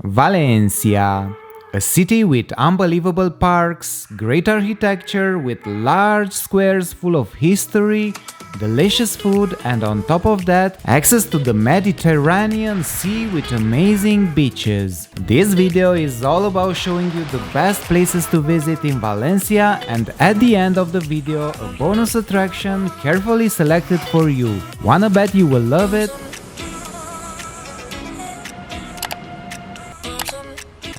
Valencia, a city with unbelievable parks, great architecture with large squares full of history, delicious food, and on top of that, access to the Mediterranean Sea with amazing beaches. This video is all about showing you the best places to visit in Valencia, and at the end of the video, a bonus attraction carefully selected for you. Wanna bet you will love it?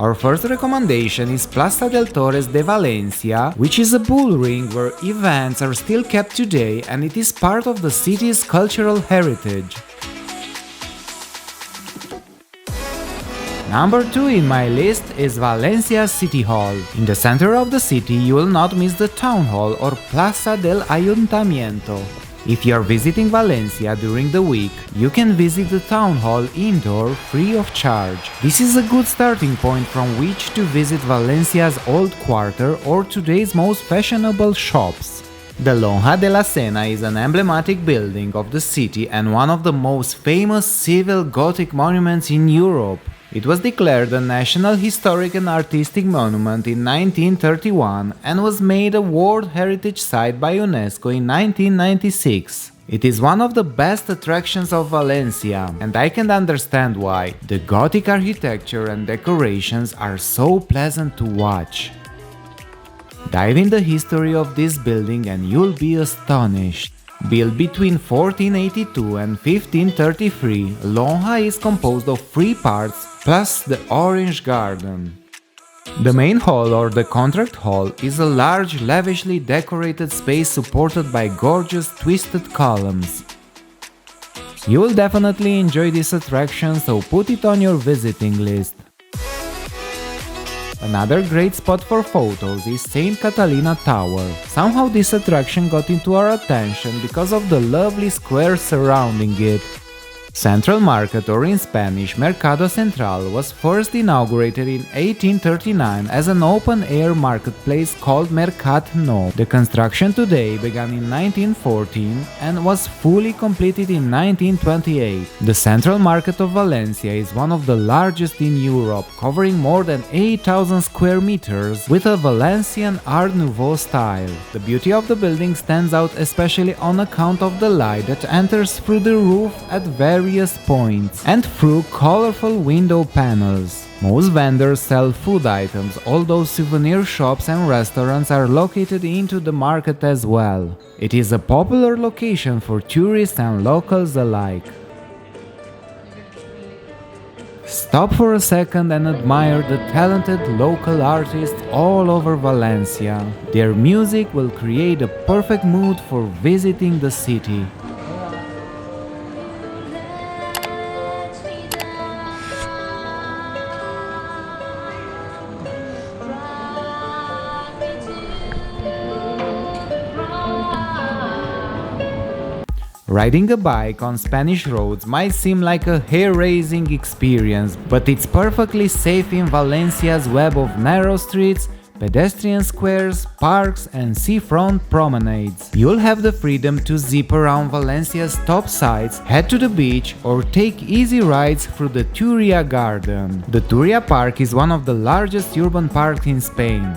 Our first recommendation is Plaza del Torres de Valencia, which is a bull ring where events are still kept today and it is part of the city's cultural heritage. Number 2 in my list is Valencia City Hall. In the center of the city you will not miss the Town Hall or Plaza del Ayuntamiento. If you are visiting Valencia during the week, you can visit the town hall indoor free of charge. This is a good starting point from which to visit Valencia's old quarter or today's most fashionable shops. The Lonja de la Cena is an emblematic building of the city and one of the most famous civil Gothic monuments in Europe. It was declared a National Historic and Artistic Monument in 1931 and was made a World Heritage Site by UNESCO in 1996. It is one of the best attractions of Valencia, and I can understand why. The Gothic architecture and decorations are so pleasant to watch. Dive in the history of this building and you'll be astonished. Built between 1482 and 1533, Lonja is composed of 3 parts plus the Orange Garden. The main hall or the contract hall is a large, lavishly decorated space supported by gorgeous twisted columns. You will definitely enjoy this attraction, so put it on your visiting list. Another great spot for photos is St. Catalina Tower. Somehow this attraction got into our attention because of the lovely square surrounding it. Central Market, or in Spanish Mercado Central, was first inaugurated in 1839 as an open-air marketplace called Mercat Nou. The construction today began in 1914 and was fully completed in 1928. The Central Market of Valencia is one of the largest in Europe, covering more than 8,000 square meters with a Valencian Art Nouveau style. The beauty of the building stands out especially on account of the light that enters through the roof at various points and through colorful window panels. Most vendors sell food items, although souvenir shops and restaurants are located into the market as well. It is a popular location for tourists and locals alike. Stop for a second and admire the talented local artists all over Valencia. Their music will create a perfect mood for visiting the city. Riding a bike on Spanish roads might seem like a hair-raising experience, but it's perfectly safe in Valencia's web of narrow streets, pedestrian squares, parks, and seafront promenades. You'll have the freedom to zip around Valencia's top sites, head to the beach, or take easy rides through the Turia Garden. The Turia Park is one of the largest urban parks in Spain.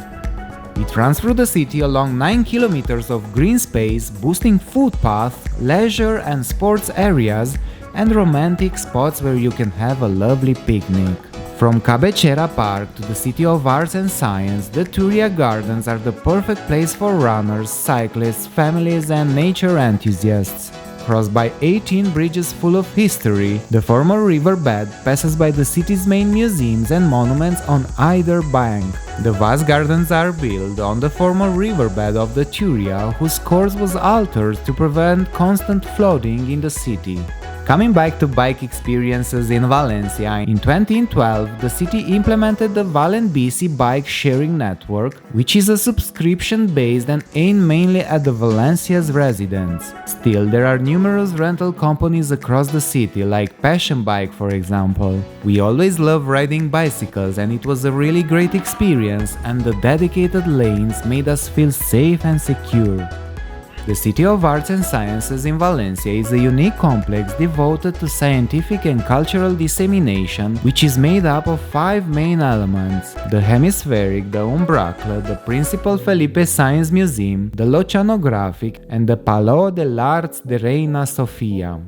It runs through the city along 9 kilometers of green space, boosting footpaths, leisure and sports areas, and romantic spots where you can have a lovely picnic. From Cabecera Park to the City of Arts and Science, the Turia Gardens are the perfect place for runners, cyclists, families, and nature enthusiasts. Crossed by 18 bridges full of history, the former riverbed passes by the city's main museums and monuments on either bank. The vast gardens are built on the former riverbed of the Turia, whose course was altered to prevent constant flooding in the city. Coming back to bike experiences in Valencia, in 2012 the city implemented the Valenbici bike sharing network, which is a subscription-based and aimed mainly at the Valencia's residents. Still, there are numerous rental companies across the city, like Passion Bike for example. We always love riding bicycles and it was a really great experience, and the dedicated lanes made us feel safe and secure. The City of Arts and Sciences in Valencia is a unique complex devoted to scientific and cultural dissemination, which is made up of 5 main elements: the Hemispheric, the Umbracle, the Principal Felipe Science Museum, the L'Oceanographic, and the Palau de l'Arts de Reina Sofia.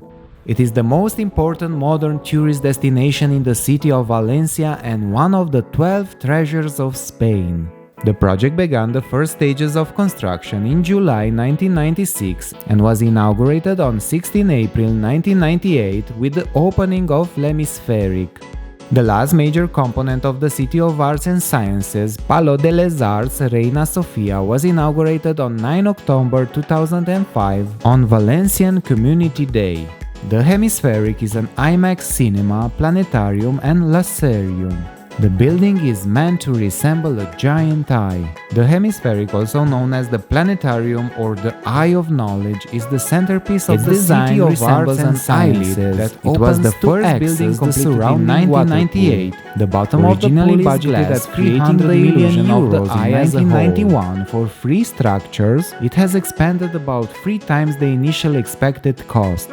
It is the most important modern tourist destination in the city of Valencia and one of the 12 treasures of Spain. The project began the first stages of construction in July 1996 and was inaugurated on 16 April 1998 with the opening of L'Hemispheric. The last major component of the City of Arts and Sciences, Palau de les Arts Reina Sofia, was inaugurated on 9 October 2005 on Valencian Community Day. The Hemispheric is an IMAX cinema, planetarium and laserium. The building is meant to resemble a giant eye. The Hemispheric, also known as the Planetarium or the Eye of Knowledge, is the centerpiece of the City of Arts and Sciences. It was the first building completed in 1998. The bottom of the pool is glass, creating the illusion of the eye as a whole. In 1991, for free structures, it has expanded about 3 times the initial expected cost.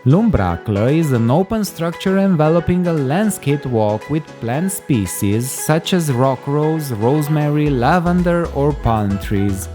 L'Umbracle is an open structure enveloping a landscape walk with plant species such as rock rose, rosemary, lavender or palm trees.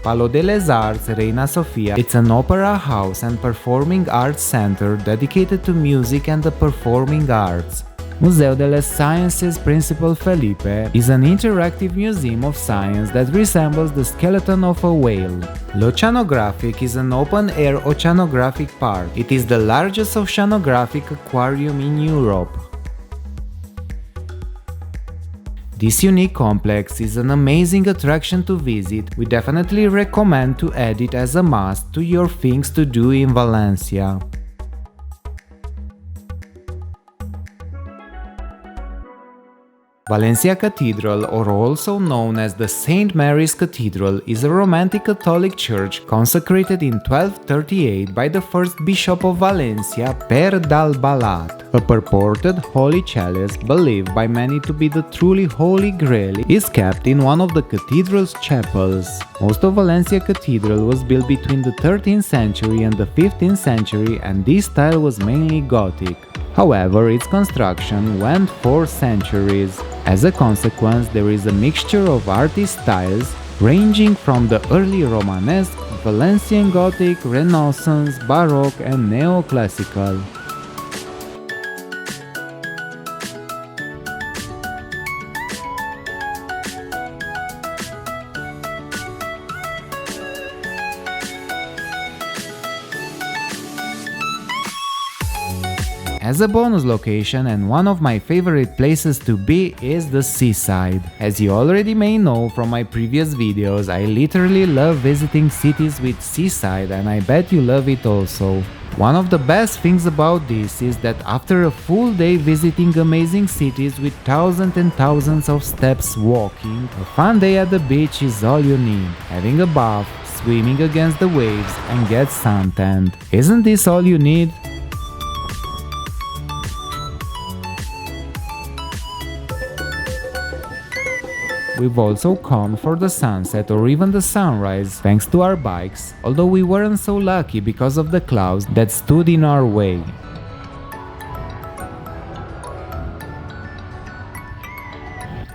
Palau de les Arts Reina Sofia. It's an opera house and performing arts center dedicated to music and the performing arts. Museu de les Sciences Principal Felipe is an interactive museum of science that resembles the skeleton of a whale. L'Oceanographic is an open-air oceanographic park. It is the largest oceanographic aquarium in Europe. This unique complex is an amazing attraction to visit. We definitely recommend to add it as a must to your things to do in Valencia. Valencia Cathedral, or also known as the St. Mary's Cathedral, is a Romantic Catholic church consecrated in 1238 by the first bishop of Valencia, Per d'Albalat. A purported holy chalice, believed by many to be the truly Holy Grail, is kept in one of the cathedral's chapels. Most of Valencia Cathedral was built between the 13th century and the 15th century, and this style was mainly Gothic. However, its construction went for centuries. As a consequence, there is a mixture of artist styles ranging from the early Romanesque, Valencian Gothic, Renaissance, Baroque and Neoclassical. As a bonus location and one of my favorite places to be is the seaside. As you already may know from my previous videos, I literally love visiting cities with seaside, and I bet you love it also. One of the best things about this is that after a full day visiting amazing cities with thousands and thousands of steps walking, a fun day at the beach is all you need. Having a bath, swimming against the waves and get suntanned. Isn't this all you need? We've also come for the sunset or even the sunrise thanks to our bikes, although we weren't so lucky because of the clouds that stood in our way.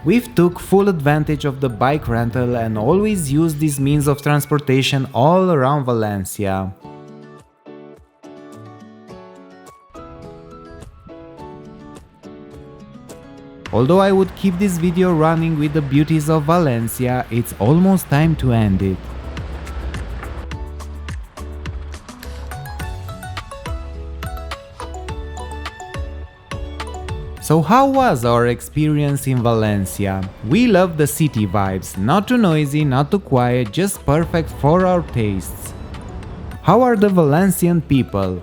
We've took full advantage of the bike rental and always used this means of transportation all around Valencia. Although I would keep this video running with the beauties of Valencia, it's almost time to end it. So how was our experience in Valencia? We love the city vibes, not too noisy, not too quiet, just perfect for our tastes. How are the Valencian people?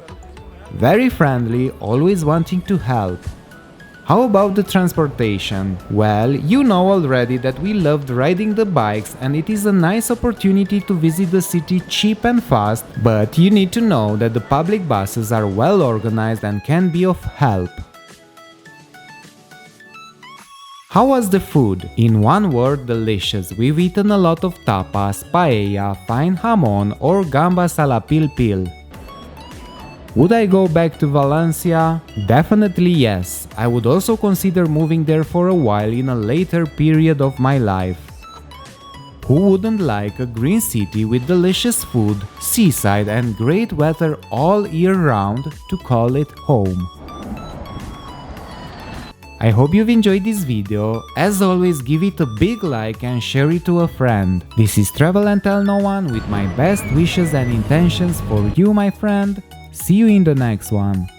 Very friendly, always wanting to help. How about the transportation? Well, you know already that we loved riding the bikes and it is a nice opportunity to visit the city cheap and fast, but you need to know that the public buses are well organized and can be of help. How was the food? In one word, delicious. We've eaten a lot of tapas, paella, fine jamon or gambas a la pil pil. Would I go back to Valencia? Definitely yes. I would also consider moving there for a while in a later period of my life. Who wouldn't like a green city with delicious food, seaside and great weather all year round to call it home? I hope you've enjoyed this video. As always, give it a big like and share it to a friend. This is Travel and Tell No One with my best wishes and intentions for you, my friend. See you in the next one.